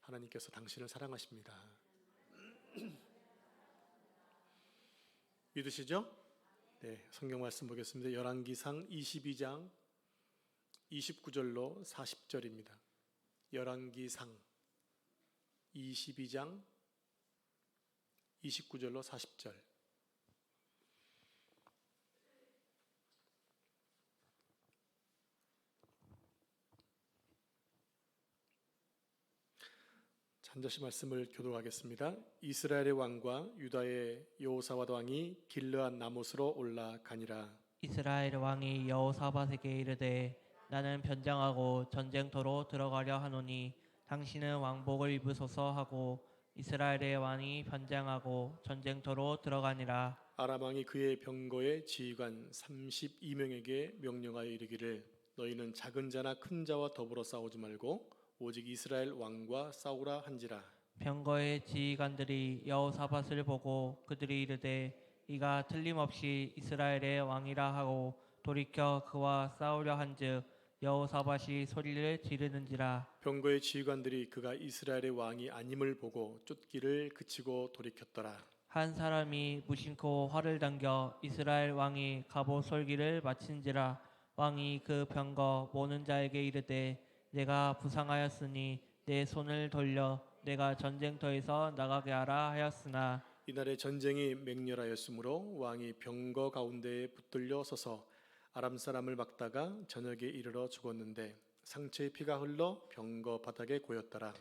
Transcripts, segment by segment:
하나님께서 당신을 사랑하십니다. 믿으시죠? 네, 성경 말씀 보겠습니다. 열왕기상 22장 29절로 40절입니다. 열왕기상 22장 29절로 40절. 한 절씩 말씀을 교독하겠습니다. 이스라엘의 왕과 유다의 여호사밧 왕이 길르앗 나못으로 올라가니라. 이스라엘 왕이 여호사밧에게 이르되 나는 변장하고 전쟁터로 들어가려 하노니 당신은 왕복을 입으소서 하고 이스라엘의 왕이 변장하고 전쟁터로 들어가니라. 아람 왕이 그의 병거의 지휘관 32명에게 명령하여 이르기를 너희는 작은 자나 큰 자와 더불어 싸우지 말고 오직 이스라엘 왕과 싸우라 한지라. 병거의 지휘관들이 여호사밧을 보고 그들이 이르되 이가 틀림없이 이스라엘의 왕이라 하고 돌이켜 그와 싸우려 한즉 여호사밧이 소리를 지르는지라. 병거의 지휘관들이 그가 이스라엘의 왕이 아님을 보고 쫓기를 그치고 돌이켰더라. 한 사람이 무심코 활을 당겨 이스라엘 왕이 갑옷 솔기를 마친지라. 왕이 그 병거 모는 자에게 이르되 내가 부상하였으니 내 손을 돌려 내가 전쟁터에서 나가게 하라 하였으나 이날에 전쟁이 맹렬하였으므로 왕이 병거 가운데에 붙들려 서서 아람 사람을 막다가 저녁에 이르러 죽었는데 상체에 피가 흘러 병거 바닥에 고였더라.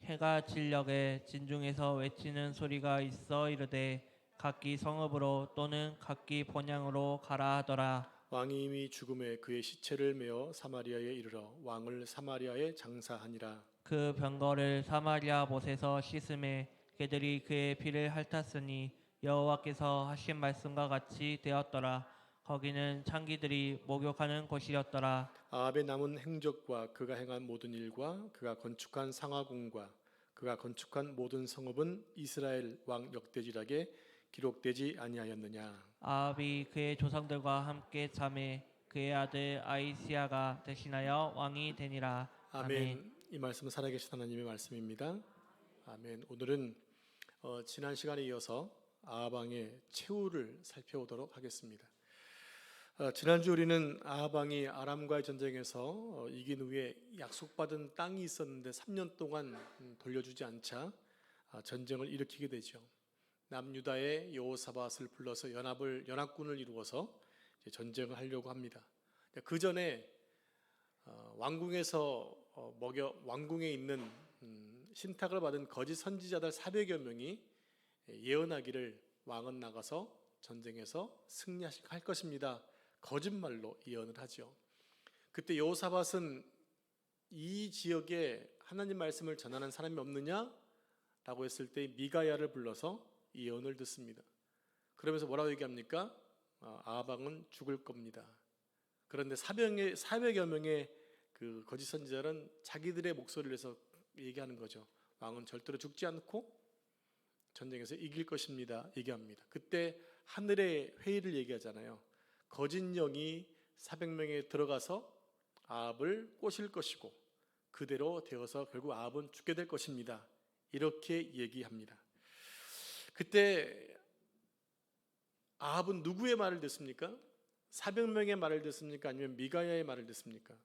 해가 진녘에 진중에서 외치는 소리가 있어 이르되 각기 성읍으로 또는 각기 본향으로 가라 하더라. 왕이 이미 죽음에 그의 시체를 메어 사마리아에 이르러 왕을 사마리아에 장사하니라. 그 병거를 사마리아 못에서 씻음에 그들이 그의 피를 핥았으니 여호와께서 하신 말씀과 같이 되었더라. 거기는 창기들이 목욕하는 곳이었더라. 아합의 남은 행적과 그가 행한 모든 일과 그가 건축한 상하궁과 그가 건축한 모든 성읍은 이스라엘 왕 역대지락에 기록되지 아니하였느냐. 아합이 그의 조상들과 함께 잠에 그의 아들 아이시아가 대신하여 왕이 되니라. 아멘. 이 말씀은 살아계신 하나님의 말씀입니다. 아멘. 오늘은 지난 시간에 이어서 아합 왕의 최후를 살펴보도록 하겠습니다. 지난주 우리는 아합 왕이 아람과의 전쟁에서 이긴 후에 약속받은 땅이 있었는데 3년 동안 돌려주지 않자 전쟁을 일으키게 되죠. 남유다의 여호사밧을 불러서 연합군을 이루어서 전쟁을 하려고 합니다. 그 전에 왕궁에서 왕궁에 있는 신탁을 받은 거짓 선지자들 400여 명이 예언하기를 왕은 나가서 전쟁에서 승리할 것입니다. 거짓말로 예언을 하죠. 그때 여호사밧은 이 지역에 하나님 말씀을 전하는 사람이 없느냐라고 했을 때 미가야를 불러서 예언을 듣습니다. 그러면서 뭐라고 얘기합니까? 아합 왕은 죽을 겁니다. 그런데 400여 명의 그 거짓 선지자는 자기들의 목소리를 내서 얘기하는 거죠. 왕은 절대로 죽지 않고 전쟁에서 이길 것입니다. 얘기합니다. 그때 하늘의 회의를 얘기하잖아요. 거짓 영이 400명에 들어가서 아합을 꼬실 것이고 그대로 되어서 결국 아합은 죽게 될 것입니다. 이렇게 얘기합니다. 그때 아합은 누구의 말을 듣습니까? 400명의 말을 듣습니까? 아니면 미가야의 말을 듣습니까?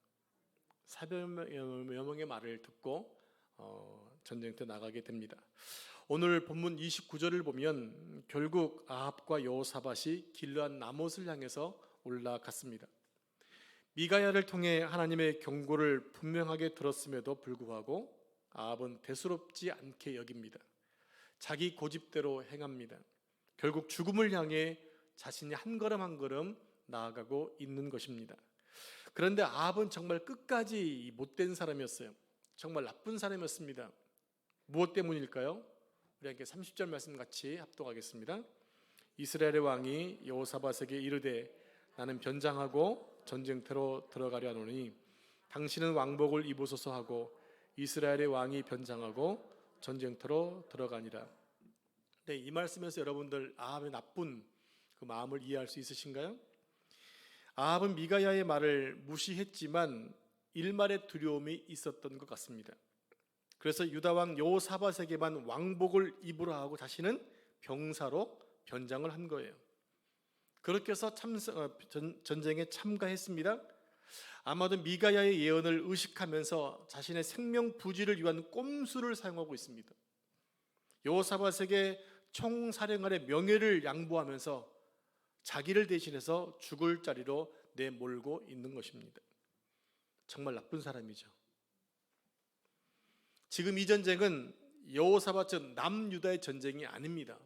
400여 명의 말을 듣고 전쟁터 나가게 됩니다. 오늘 본문 29절을 보면 결국 아합과 여호사밧이 길르앗 나못을 향해서 올라갔습니다. 미가야를 통해 하나님의 경고를 분명하게 들었음에도 불구하고 아합은 대수롭지 않게 여깁니다. 자기 고집대로 행합니다. 결국 죽음을 향해 자신이 한 걸음 한 걸음 나아가고 있는 것입니다. 그런데 아합은 정말 끝까지 못된 사람이었어요. 정말 나쁜 사람이었습니다. 무엇 때문일까요? 우리 함께 30절 말씀 같이 합독하겠습니다. 이스라엘의 왕이 여호사밧에게 이르되 나는 변장하고 전쟁터로 들어가려 하노니 당신은 왕복을 입으소서 하고 이스라엘의 왕이 변장하고 전쟁터로 들어가니라. 네, 이 말씀에서 여러분들 아합의 나쁜 그 마음을 이해할 수 있으신가요? 아합은 미가야의 말을 무시했지만 일말의 두려움이 있었던 것 같습니다. 그래서 유다 왕 여호사밧에게만 왕복을 입으라 하고 자신은 병사로 변장을 한 거예요. 그렇게 해서 전쟁에 참가했습니다. 아마도 미가야의 예언을 의식하면서 자신의 생명 부지를 위한 꼼수를 사용하고 있습니다. 여호사밧에게 총사령관의 명예를 양보하면서 자기를 대신해서 죽을 자리로 내몰고 있는 것입니다. 정말 나쁜 사람이죠. 지금 이 전쟁은 여호사밧 즉 남유다의 전쟁이 아닙니다.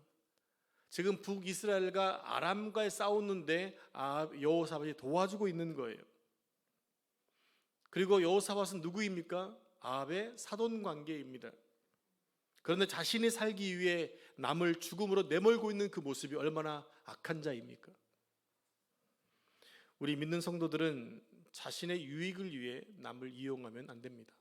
지금 북이스라엘과 아람과의 싸우는데 여호사밧이 도와주고 있는 거예요. 그리고 여호사밧은 누구입니까? 아합의 사돈 관계입니다. 그런데 자신이 살기 위해 남을 죽음으로 내몰고 있는 그 모습이 얼마나 악한 자입니까? 우리 믿는 성도들은 자신의 유익을 위해 남을 이용하면 안 됩니다.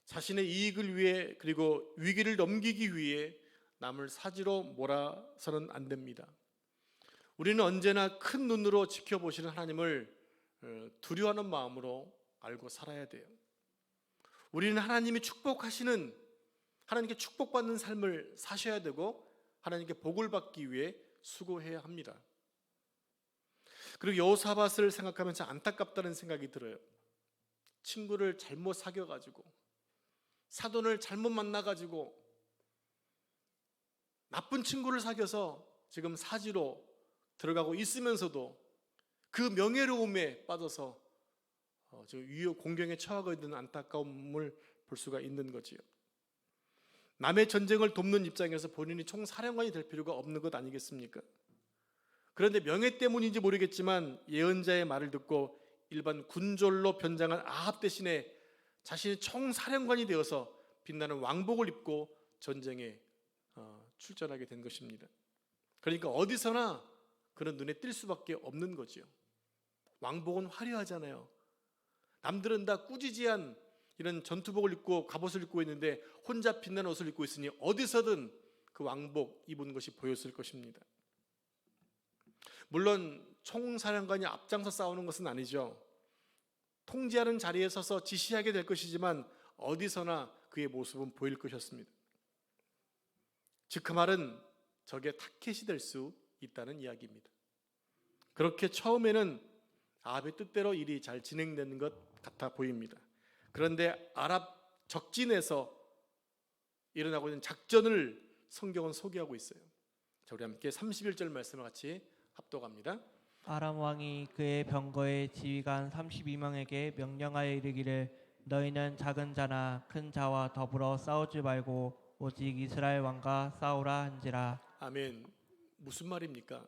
자신의 이익을 위해 그리고 위기를 넘기기 위해 남을 사지로 몰아서는 안 됩니다. 우리는 언제나 큰 눈으로 지켜보시는 하나님을 두려워하는 마음으로 알고 살아야 돼요. 우리는 하나님이 축복하시는, 하나님께 축복받는 삶을 사셔야 되고 하나님께 복을 받기 위해 수고해야 합니다. 그리고 여호사밧을 생각하면서 안타깝다는 생각이 들어요. 친구를 잘못 사귀어가지고, 사돈을 잘못 만나가지고, 나쁜 친구를 사귀어서 지금 사지로 들어가고 있으면서도 그 명예로움에 빠져서 지금 위협 공경에 처하고 있는 안타까움을 볼 수가 있는 거지요. 남의 전쟁을 돕는 입장에서 본인이 총사령관이 될 필요가 없는 것 아니겠습니까? 그런데 명예 때문인지 모르겠지만 예언자의 말을 듣고 일반 군졸로 변장한 아합 대신에 자신이 총사령관이 되어서 빛나는 왕복을 입고 전쟁에 출전하게 된 것입니다. 그러니까 어디서나 그런 눈에 띌 수밖에 없는 거죠. 왕복은 화려하잖아요. 남들은 다 꾸지지한 이런 전투복을 입고 갑옷을 입고 있는데 혼자 빛나는 옷을 입고 있으니 어디서든 그 왕복 입은 것이 보였을 것입니다. 물론 총사령관이 앞장서 싸우는 것은 아니죠. 통제하는 자리에 서서 지시하게 될 것이지만 어디서나 그의 모습은 보일 것이었습니다. 즉 그 말은 적의 타켓이 될 수 있다는 이야기입니다. 그렇게 처음에는 아합의 뜻대로 일이 잘 진행되는 것 같아 보입니다. 그런데 아랍 적진에서 일어나고 있는 작전을 성경은 소개하고 있어요. 자, 우리 함께 31절 말씀을 같이 합독합니다. 아람 왕이 그의 병거의 지휘관 32명에게 명령하여 이르기를 너희는 작은 자나 큰 자와 더불어 싸우지 말고 오직 이스라엘 왕과 싸우라 한지라. 아멘. 무슨 말입니까?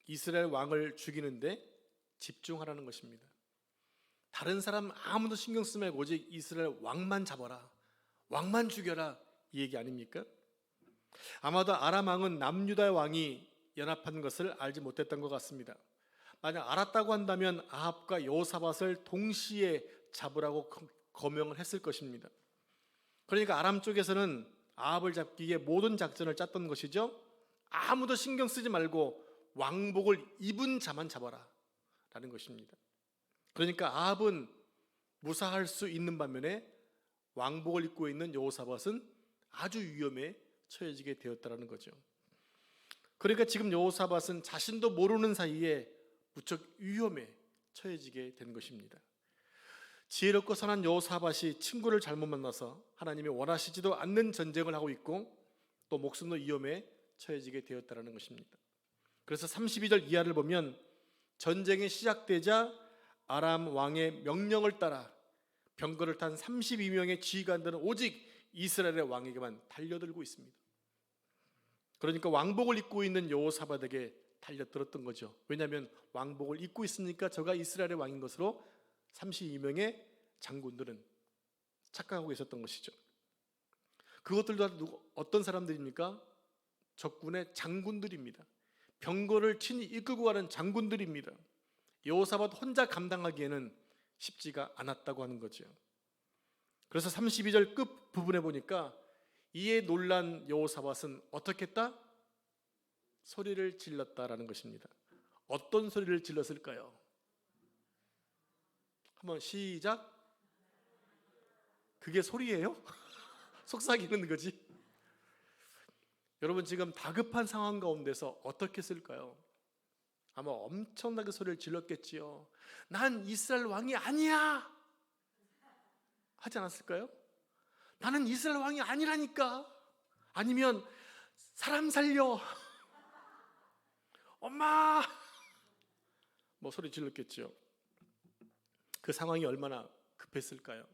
이스라엘 왕을 죽이는데 집중하라는 것입니다. 다른 사람 아무도 신경 쓰지 말고 오직 이스라엘 왕만 잡아라, 왕만 죽여라, 이 얘기 아닙니까? 아마도 아람 왕은 남유다의 왕이 연합한 것을 알지 못했던 것 같습니다. 만약 알았다고 한다면 아합과 여호사밧을 동시에 잡으라고 거명을 했을 것입니다. 그러니까 아람 쪽에서는 아합을 잡기 위해 모든 작전을 짰던 것이죠. 아무도 신경 쓰지 말고 왕복을 입은 자만 잡아라 라는 것입니다. 그러니까 아합은 무사할 수 있는 반면에 왕복을 입고 있는 여호사밧은 아주 위험에 처해지게 되었다는 거죠. 그러니까 지금 여호사밧은 자신도 모르는 사이에 무척 위험에 처해지게 된 것입니다. 지혜롭고 선한 여호사밧이 친구를 잘못 만나서 하나님이 원하시지도 않는 전쟁을 하고 있고 또 목숨도 위험에 처해지게 되었다는 것입니다. 그래서 32절 이하를 보면 전쟁이 시작되자 아람 왕의 명령을 따라 병거를 탄 32명의 지휘관들은 오직 이스라엘의 왕에게만 달려들고 있습니다. 그러니까 왕복을 입고 있는 여호사밧에게 달려들었던 거죠. 왜냐하면 왕복을 입고 있으니까 저가 이스라엘의 왕인 것으로 32명의 장군들은 착각하고 있었던 것이죠. 그것들도 어떤 사람들입니까? 적군의 장군들입니다. 병거를 친히 이끌고 가는 장군들입니다. 여호사밧 혼자 감당하기에는 쉽지가 않았다고 하는 거죠. 그래서 32절 끝 부분에 보니까 이에 놀란 여호사밧은 어떻게 했다? 소리를 질렀다라는 것입니다. 어떤 소리를 질렀을까요? 한번 시작. 그게 소리예요? 속삭이는 거지. 여러분 지금 다급한 상황 가운데서 어떻게 했을까요? 아마 엄청나게 소리를 질렀겠지요. 난 이스라엘 왕이 아니야! 하지 않았을까요? 나는 이스라엘 왕이 아니라니까! 아니면 사람 살려! 엄마! 뭐 소리 질렀겠죠. 그 상황이 얼마나 급했을까요?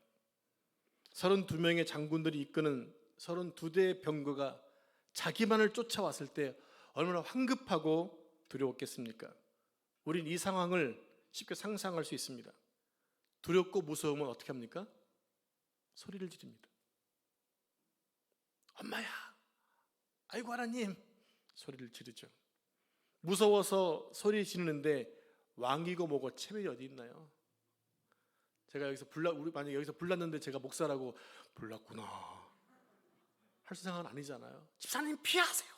32명의 장군들이 이끄는 32대의 병거가 자기만을 쫓아왔을 때 얼마나 황급하고 두려웠겠습니까? 우린 이 상황을 쉽게 상상할 수 있습니다. 두렵고 무서우면 어떻게 합니까? 소리를 지릅니다. 엄마야! 아이고 하나님! 소리를 지르죠. 무서워서 소리 지르는데 왕이고 뭐고 체면이 어디 있나요? 제가 여기서 우리 만약에 여기서 불났는데 제가 목사라고 불났구나 할 생각은 아니잖아요. 집사님 피하세요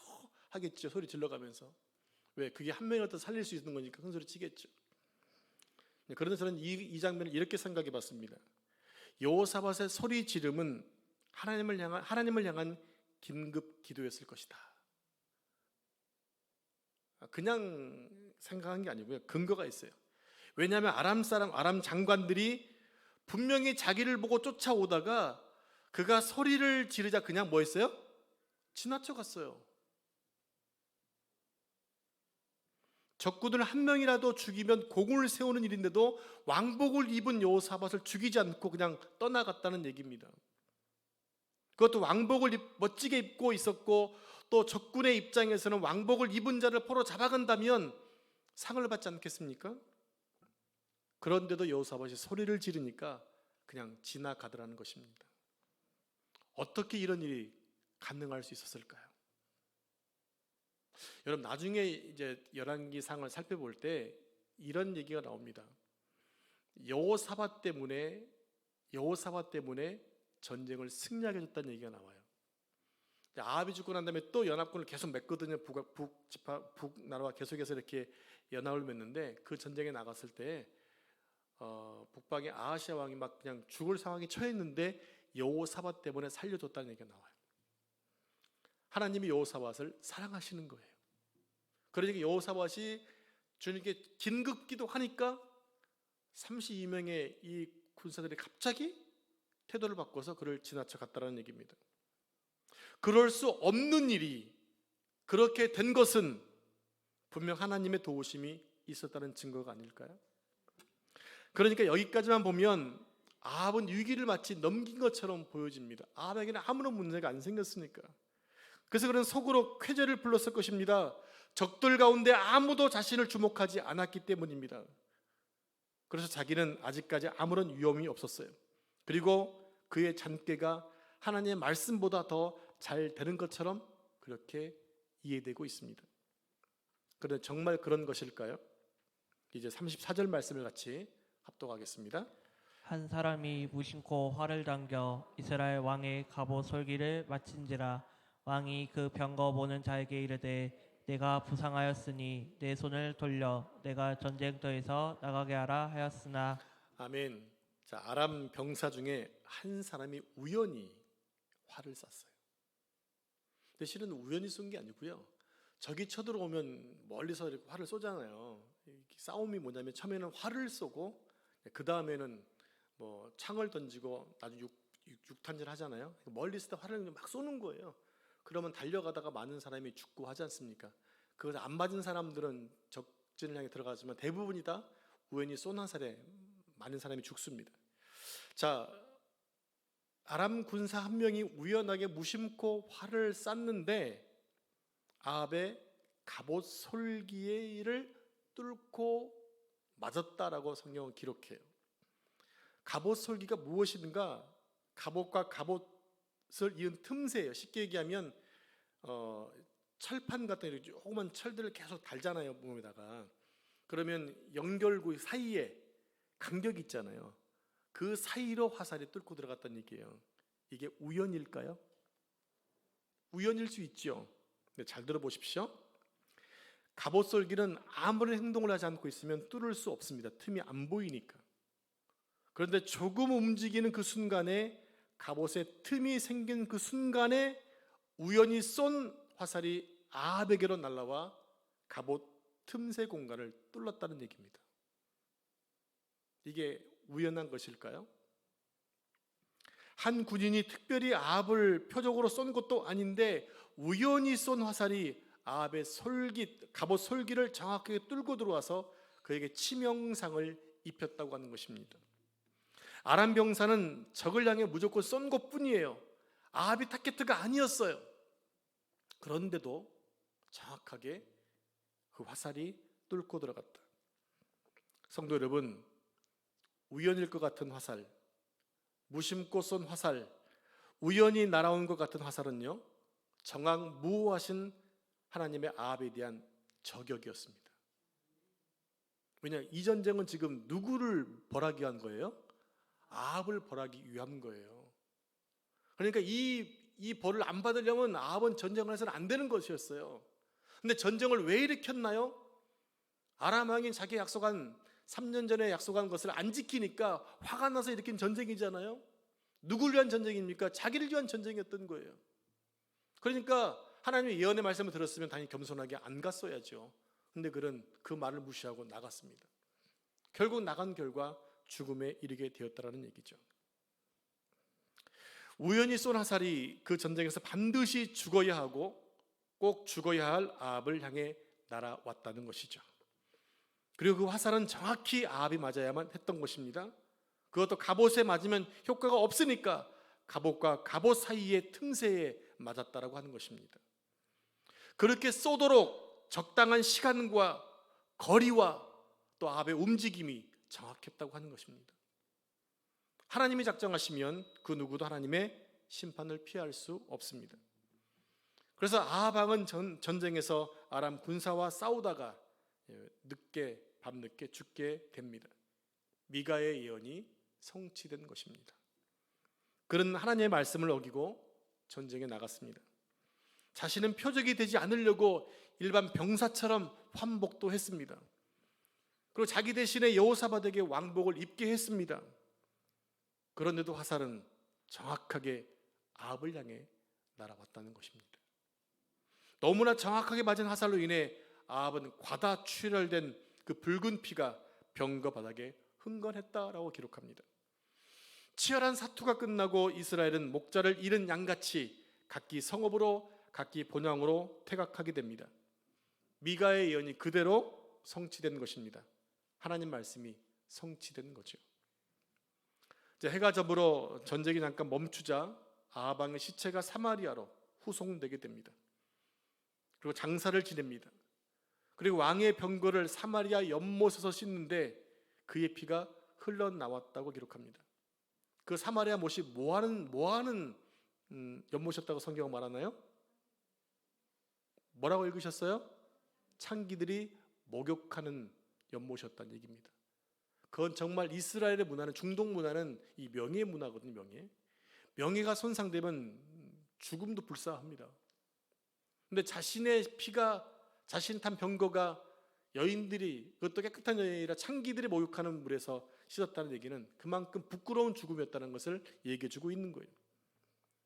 하겠죠. 소리 질러가면서. 왜? 그게 한 명이라도 살릴 수 있는 거니까 큰 소리 치겠죠. 그런데 저는 이 장면을 이렇게 생각해 봤습니다. 여호사밧의 소리 지름은 하나님을 향한 긴급 기도였을 것이다. 그냥 생각한 게 아니고요. 근거가 있어요. 왜냐하면 아람 장관들이 분명히 자기를 보고 쫓아오다가 그가 소리를 지르자 그냥 뭐 했어요? 지나쳐 갔어요. 적군을 한 명이라도 죽이면 공을 세우는 일인데도 왕복을 입은 여호사밧을 죽이지 않고 그냥 떠나갔다는 얘기입니다. 그것도 왕복을 멋지게 입고 있었고 또 적군의 입장에서는 왕복을 입은 자를 포로 잡아간다면 상을 받지 않겠습니까? 그런데도 여호사밧이 소리를 지르니까 그냥 지나가더라는 것입니다. 어떻게 이런 일이 가능할 수 있었을까요? 여러분 나중에 이제 열왕기상을 살펴볼 때 이런 얘기가 나옵니다. 여호사밧 때문에 전쟁을 승리하게 줬다는 얘기가 나와요. 아합이 죽고 난 다음에 또 연합군을 계속 맺거든요. 북나라와 계속해서 이렇게 연합을 맺는데 그 전쟁에 나갔을 때 북방의 아하시아 왕이 막 그냥 죽을 상황에 처했는데 여호사밧 때문에 살려줬다는 얘기가 나와요. 하나님이 여호사밧을 사랑하시는 거예요. 그러니까 여호사밧이 주님께 긴급 기도하니까 32명의 이 군사들이 갑자기 태도를 바꿔서 그를 지나쳐 갔다는 얘기입니다. 그럴 수 없는 일이 그렇게 된 것은 분명 하나님의 도우심이 있었다는 증거가 아닐까요? 그러니까 여기까지만 보면 아합은 위기를 마치 넘긴 것처럼 보여집니다. 아합에게는 아무런 문제가 안 생겼으니까. 그래서 그는 속으로 쾌재를 불렀을 것입니다. 적들 가운데 아무도 자신을 주목하지 않았기 때문입니다. 그래서 자기는 아직까지 아무런 위험이 없었어요. 그리고 그의 잔꾀가 하나님의 말씀보다 더 잘 되는 것처럼 그렇게 이해되고 있습니다. 그런데 정말 그런 것일까요? 이제 34절 말씀을 같이 합독하겠습니다. 한 사람이 무심코 활을 당겨 이스라엘 왕의 갑옷 솔기를 마친지라 왕이 그 병거 보는 자에게 이르되 내가 부상하였으니 내 손을 돌려 내가 전쟁터에서 나가게 하라 하였으나. 아멘. 자, 아람 병사 중에 한 사람이 우연히 활을 쐈어요. 근데 실은 우연히 쏜 게 아니고요. 적이 쳐들어오면 멀리서 이렇게 활을 쏘잖아요. 싸움이 뭐냐면 처음에는 활을 쏘고 그 다음에는 뭐 창을 던지고 나중에 육탄질 하잖아요. 멀리서 활을 막 쏘는 거예요. 그러면 달려가다가 많은 사람이 죽고 하지 않습니까? 그걸 안 맞은 사람들은 적진을 향해 들어가지만 대부분이 다 우연히 쏜 화살에 많은 사람이 죽습니다. 자, 아람 군사 한 명이 우연하게 무심코 활을 쐈는데 아합의 갑옷 솔기를 뚫고 맞았다라고 성경은 기록해요. 갑옷 솔기가 무엇인가? 갑옷과 갑옷을 이은 틈새예요. 쉽게 얘기하면 철판 같은 조그만 철들을 계속 달잖아요, 몸에다가. 그러면 연결구 사이에 간격이 있잖아요. 그 사이로 화살이 뚫고 들어갔다는 얘기예요. 이게 우연일까요? 우연일 수 있죠. 근데 잘 들어보십시오. 갑옷솔기는 아무런 행동을 하지 않고 있으면 뚫을 수 없습니다. 틈이 안 보이니까. 그런데 조금 움직이는 그 순간에 갑옷에 틈이 생긴 그 순간에 우연히 쏜 화살이 아합에게로 날아와 갑옷 틈새 공간을 뚫었다는 얘기입니다. 이게 우연한 것일까요? 한 군인이 특별히 아합을 표적으로 쏜 것도 아닌데 우연히 쏜 화살이 아합의 갑옷 솔기를 정확하게 뚫고 들어와서 그에게 치명상을 입혔다고 하는 것입니다. 아람 병사는 적을 향해 무조건 쏜 것뿐이에요. 아합이 타겟트가 아니었어요. 그런데도 정확하게 그 화살이 뚫고 들어갔다. 성도 여러분, 우연일 것 같은 화살, 무심코 쏜 화살, 우연히 날아온 것 같은 화살은요, 정황무호하신 하나님의 아합에 대한 저격이었습니다. 왜냐, 이 전쟁은 지금 누구를 벌하기 위한 거예요? 아합을 벌하기 위한 거예요. 그러니까 이 벌을 안 받으려면 아합은 전쟁을 해서는 안 되는 것이었어요. 근데 전쟁을 왜 일으켰나요? 아람 왕이 자기 약속한 3년 전에 약속한 것을 안 지키니까 화가 나서 일으킨 전쟁이잖아요. 누구를 위한 전쟁입니까? 자기를 위한 전쟁이었던 거예요. 그러니까 하나님의 예언의 말씀을 들었으면 당연히 겸손하게 안 갔어야죠. 근데 그는 그 말을 무시하고 나갔습니다. 결국 나간 결과 죽음에 이르게 되었다라는 얘기죠. 우연히 쏜 화살이 그 전쟁에서 반드시 죽어야 하고 꼭 죽어야 할 아합을 향해 날아왔다는 것이죠. 그리고 그 화살은 정확히 아합이 맞아야만 했던 것입니다. 그것도 갑옷에 맞으면 효과가 없으니까 갑옷과 갑옷 사이의 틈새에 맞았다라고 하는 것입니다. 그렇게 쏘도록 적당한 시간과 거리와 또 아합의 움직임이 정확했다고 하는 것입니다. 하나님이 작정하시면 그 누구도 하나님의 심판을 피할 수 없습니다. 그래서 아합 왕은 전쟁에서 아람 군사와 싸우다가 밤늦게 죽게 됩니다. 미가의 예언이 성취된 것입니다. 그는 하나님의 말씀을 어기고 전쟁에 나갔습니다. 자신은 표적이 되지 않으려고 일반 병사처럼 환복도 했습니다. 그리고 자기 대신에 여호사밧에게 왕복을 입게 했습니다. 그런데도 화살은 정확하게 아합을 향해 날아왔다는 것입니다. 너무나 정확하게 맞은 화살로 인해 아합은 과다 출혈된 그 붉은 피가 병거 바닥에 흥건했다라고 기록합니다. 치열한 사투가 끝나고 이스라엘은 목자를 잃은 양같이 각기 성읍으로 각기 본향으로 퇴각하게 됩니다. 미가의 예언이 그대로 성취된 것입니다. 하나님 말씀이 성취된 거죠. 이제 해가 저물어 전쟁이 잠깐 멈추자 아합 왕의 시체가 사마리아로 후송되게 됩니다. 그리고 장사를 지냅니다. 그리고 왕의 병거를 사마리아 연못에서 씻는데 그의 피가 흘러나왔다고 기록합니다. 그 사마리아 못이 뭐하는 연못이었다고 성경은 말하나요? 뭐라고 읽으셨어요? 창기들이 목욕하는 연못이었다는 얘기입니다. 그건 정말 이스라엘의 문화는, 중동 문화는 이 명예 문화거든요. 명예가 손상되면 죽음도 불사합니다. 근데 자신의 피가, 자신 탄 병거가 여인들이, 그것도 깨끗한 여인이 아니라 창기들이 목욕하는 물에서 씻었다는 얘기는 그만큼 부끄러운 죽음이었다는 것을 얘기해주고 있는 거예요.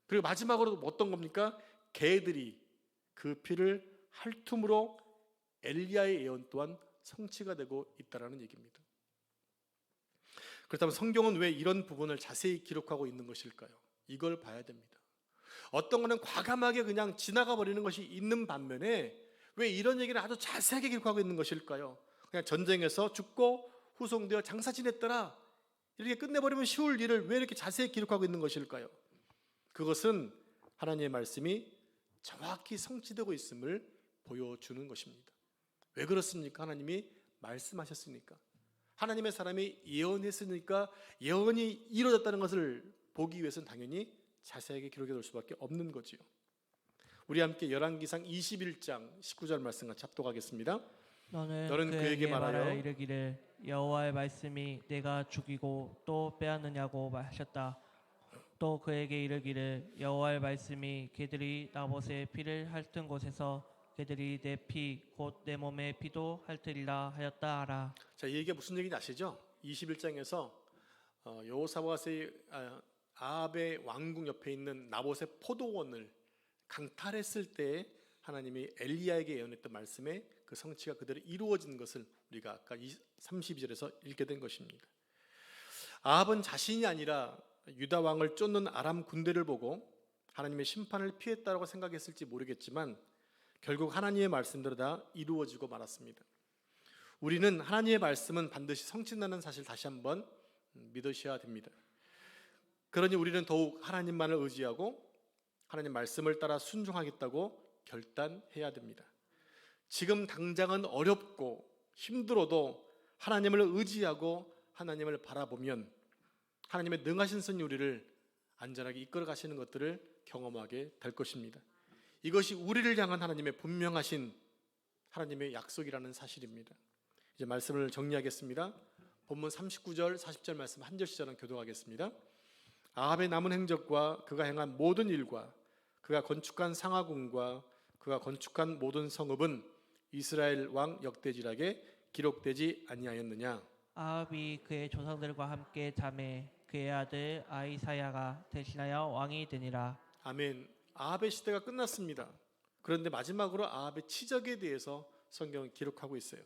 그리고 마지막으로 어떤 겁니까? 개들이 그 피를 핥음으로 엘리야의 예언 또한 성취가 되고 있다는 얘기입니다. 그렇다면 성경은 왜 이런 부분을 자세히 기록하고 있는 것일까요? 이걸 봐야 됩니다. 어떤 거는 과감하게 그냥 지나가 버리는 것이 있는 반면에 왜 이런 얘기를 아주 자세하게 기록하고 있는 것일까요? 그냥 전쟁에서 죽고 후송되어 장사 지냈더라 이렇게 끝내버리면 쉬울 일을 왜 이렇게 자세히 기록하고 있는 것일까요? 그것은 하나님의 말씀이 정확히 성취되고 있음을 보여주는 것입니다. 왜 그렇습니까? 하나님이 말씀하셨으니까, 하나님의 사람이 예언했으니까 예언이 이루어졌다는 것을 보기 위해서는 당연히 자세하게 기록해 놓을 수밖에 없는 거지요. 우리 함께 열왕기상 21장 19절 말씀 같이 합독하겠습니다. 너는 그에게 말하여 이르기를 여호와의 말씀이 내가 죽이고 또 빼앗느냐고 하셨다. 또 그에게 이르기를 여호와의 말씀이 그들이 나봇의 피를 핥은 곳에서 그들이 내 피 곧 내 몸의 피도 핥으리라 하였다 하라. 자, 이 얘기가 무슨 얘기인지 아시죠? 21장에서 여호사밧의 아합의 왕궁 옆에 있는 나봇의 포도원을 강탈했을 때 하나님이 엘리야에게 예언했던 말씀에 그 성취가 그대로 이루어진 것을 우리가 아까 32절에서 읽게 된 것입니다. 아합은 자신이 아니라 유다 왕을 쫓는 아람 군대를 보고 하나님의 심판을 피했다고 생각했을지 모르겠지만 결국 하나님의 말씀대로 다 이루어지고 말았습니다. 우리는 하나님의 말씀은 반드시 성취한다는 사실 다시 한번 믿으셔야 됩니다. 그러니 우리는 더욱 하나님만을 의지하고 하나님 말씀을 따라 순종하겠다고 결단해야 됩니다. 지금 당장은 어렵고 힘들어도 하나님을 의지하고 하나님을 바라보면 하나님의 능하신 손이 우리를 안전하게 이끌어 가시는 것들을 경험하게 될 것입니다. 이것이 우리를 향한 하나님의 분명하신 하나님의 약속이라는 사실입니다. 이제 말씀을 정리하겠습니다. 본문 39절 40절 말씀 한 절씩 저는 교독하겠습니다. 아합의 남은 행적과 그가 행한 모든 일과 그가 건축한 상하궁과 그가 건축한 모든 성읍은 이스라엘 왕 역대지락에 기록되지 아니하였느냐. 아합이 그의 조상들과 함께 잠에 그의 아들 아이사야가 대신하여 왕이 되니라. 아멘. 아합의 시대가 끝났습니다. 그런데 마지막으로 아합의 치적에 대해서 성경은 기록하고 있어요.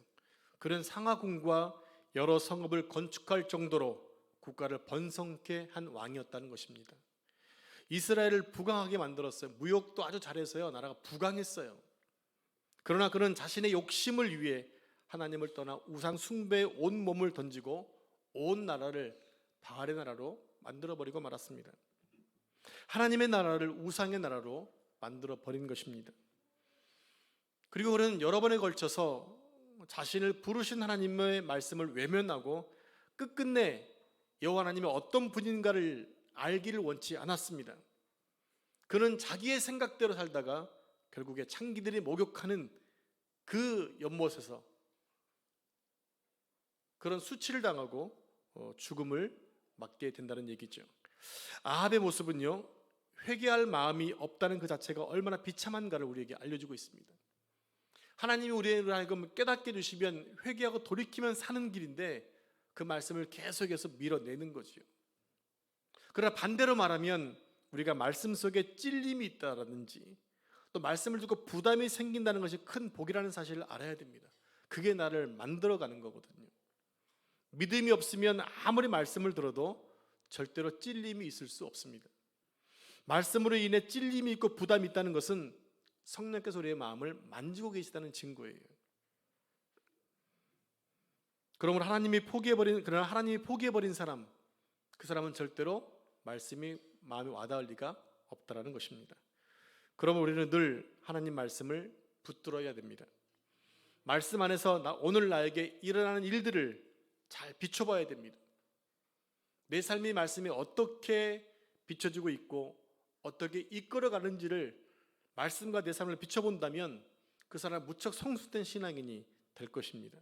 그는 상하궁과 여러 성읍을 건축할 정도로 국가를 번성케 한 왕이었다는 것입니다. 이스라엘을 부강하게 만들었어요. 무역도 아주 잘해서요, 나라가 부강했어요. 그러나 그는 자신의 욕심을 위해 하나님을 떠나 우상 숭배에 온 몸을 던지고 온 나라를 바알의 나라로 만들어버리고 말았습니다. 하나님의 나라를 우상의 나라로 만들어버린 것입니다. 그리고 그는 여러 번에 걸쳐서 자신을 부르신 하나님의 말씀을 외면하고 끝끝내 여호와 하나님이 어떤 분인가를 알기를 원치 않았습니다. 그는 자기의 생각대로 살다가 결국에 창기들이 목욕하는 그 연못에서 그런 수치를 당하고 죽음을 맞게 된다는 얘기죠. 아합의 모습은요, 회개할 마음이 없다는 그 자체가 얼마나 비참한가를 우리에게 알려주고 있습니다. 하나님이 우리를 하여금 깨닫게 해주시면 회개하고 돌이키면 사는 길인데 그 말씀을 계속해서 밀어내는 거죠. 그러나 반대로 말하면 우리가 말씀 속에 찔림이 있다라든지 또 말씀을 듣고 부담이 생긴다는 것이 큰 복이라는 사실을 알아야 됩니다. 그게 나를 만들어가는 거거든요. 믿음이 없으면 아무리 말씀을 들어도 절대로 찔림이 있을 수 없습니다. 말씀으로 인해 찔림이 있고 부담이 있다는 것은 성령께서 우리의 마음을 만지고 계시다는 증거예요. 그러므로 하나님이 포기해버린 사람, 그 사람은 절대로 말씀이 마음에 와닿을 리가 없다라는 것입니다. 그러면 우리는 늘 하나님 말씀을 붙들어야 됩니다. 말씀 안에서 오늘 나에게 일어나는 일들을 잘 비춰봐야 됩니다. 내 삶의 말씀이 어떻게 비춰지고 있고 어떻게 이끌어가는지를 말씀과 내 삶을 비춰본다면 그 사람은 무척 성숙된 신앙인이 될 것입니다.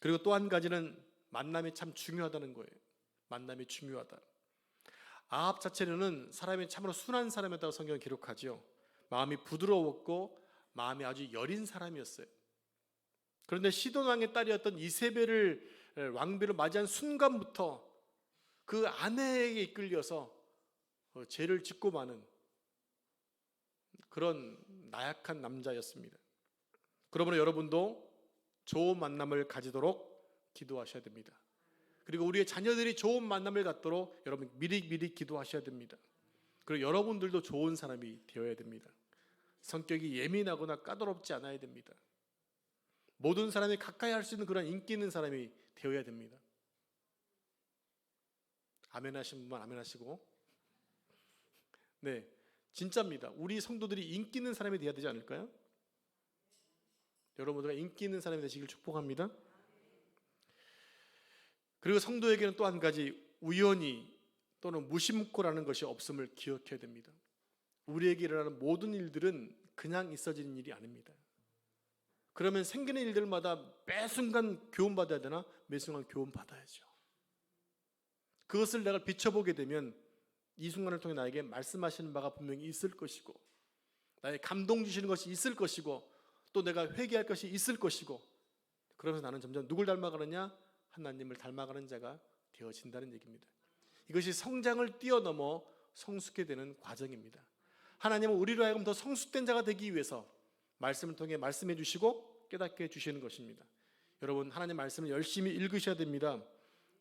그리고 또 한 가지는 만남이 참 중요하다는 거예요. 만남이 중요하다. 아합 자체는 사람이 참으로 순한 사람이었다고 성경은 기록하죠. 마음이 부드러웠고 마음이 아주 여린 사람이었어요. 그런데 시돈 왕의 딸이었던 이세벨을 왕비로 맞이한 순간부터 그 아내에게 이끌려서 죄를 짓고 마는 그런 나약한 남자였습니다. 그러므로 여러분도 좋은 만남을 가지도록 기도하셔야 됩니다. 그리고 우리의 자녀들이 좋은 만남을 갖도록 여러분 미리 기도하셔야 됩니다. 그리고 여러분들도 좋은 사람이 되어야 됩니다. 성격이 예민하거나 까다롭지 않아야 됩니다. 모든 사람이 가까이 할 수 있는 그런 인기 있는 사람이 되어야 됩니다. 아멘 하신 분만 아멘 하시고. 네, 진짜입니다. 우리 성도들이 인기 있는 사람이 되어야 되지 않을까요? 여러분들과 인기 있는 사람이 되시길 축복합니다. 그리고 성도에게는 또 한 가지 우연히 또는 무심코라는 것이 없음을 기억해야 됩니다. 우리에게 일어나는 모든 일들은 그냥 있어지는 일이 아닙니다. 그러면 생기는 일들마다 매 순간 교훈받아야 되나? 매 순간 교훈받아야죠. 그것을 내가 비춰보게 되면 이 순간을 통해 나에게 말씀하시는 바가 분명히 있을 것이고 나에게 감동 주시는 것이 있을 것이고 또 내가 회개할 것이 있을 것이고 그러면서 나는 점점 누굴 닮아가느냐? 하나님을 닮아가는 자가 되어진다는 얘기입니다. 이것이 성장을 뛰어넘어 성숙해 되는 과정입니다. 하나님은 우리로 하여금 더 성숙된 자가 되기 위해서 말씀을 통해 말씀해 주시고 깨닫게 해주시는 것입니다. 여러분, 하나님 말씀을 열심히 읽으셔야 됩니다.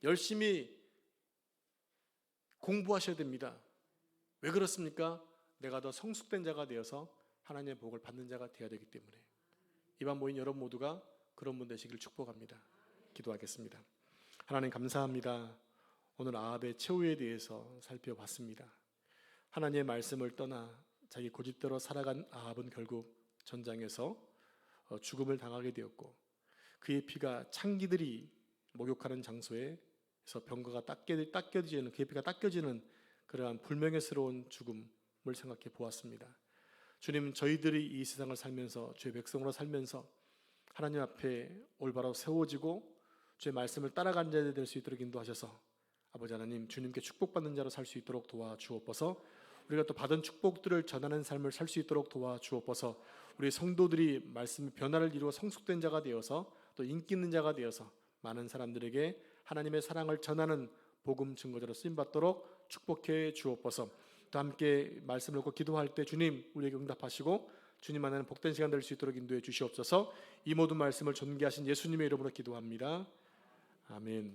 열심히 공부하셔야 됩니다. 왜 그렇습니까? 내가 더 성숙된 자가 되어서 하나님의 복을 받는 자가 되어야 되기 때문에. 이방 모인 여러분 모두가 그런 분 되시길 축복합니다. 기도하겠습니다. 하나님 감사합니다. 오늘 아합의 최후에 대해서 살펴봤습니다. 하나님의 말씀을 떠나 자기 고집대로 살아간 아합은 결국 전장에서 죽음을 당하게 되었고, 그의 피가 창기들이 목욕하는 장소에서 병거가 닦여지는, 그의 피가 닦여지는 그러한 불명예스러운 죽음을 생각해 보았습니다. 주님, 저희들이 이 세상을 살면서 주의 백성으로 살면서 하나님 앞에 올바로 세워지고 주의 말씀을 따라가는 자들 될 수 있도록 인도하셔서 아버지 하나님, 주님께 축복받는 자로 살 수 있도록 도와주옵소서. 우리가 또 받은 축복들을 전하는 삶을 살 수 있도록 도와주옵소서. 우리 성도들이 말씀의 변화를 이루어 성숙된 자가 되어서 또 인기 있는 자가 되어서 많은 사람들에게 하나님의 사랑을 전하는 복음 증거자로 쓰임받도록 축복해 주옵소서. 또 함께 말씀을 읽고 기도할 때 주님 우리에게 응답하시고 주님 안에는 복된 시간 될 수 있도록 인도해 주시옵소서. 이 모든 말씀을 존귀하신 예수님의 이름으로 기도합니다. 아멘.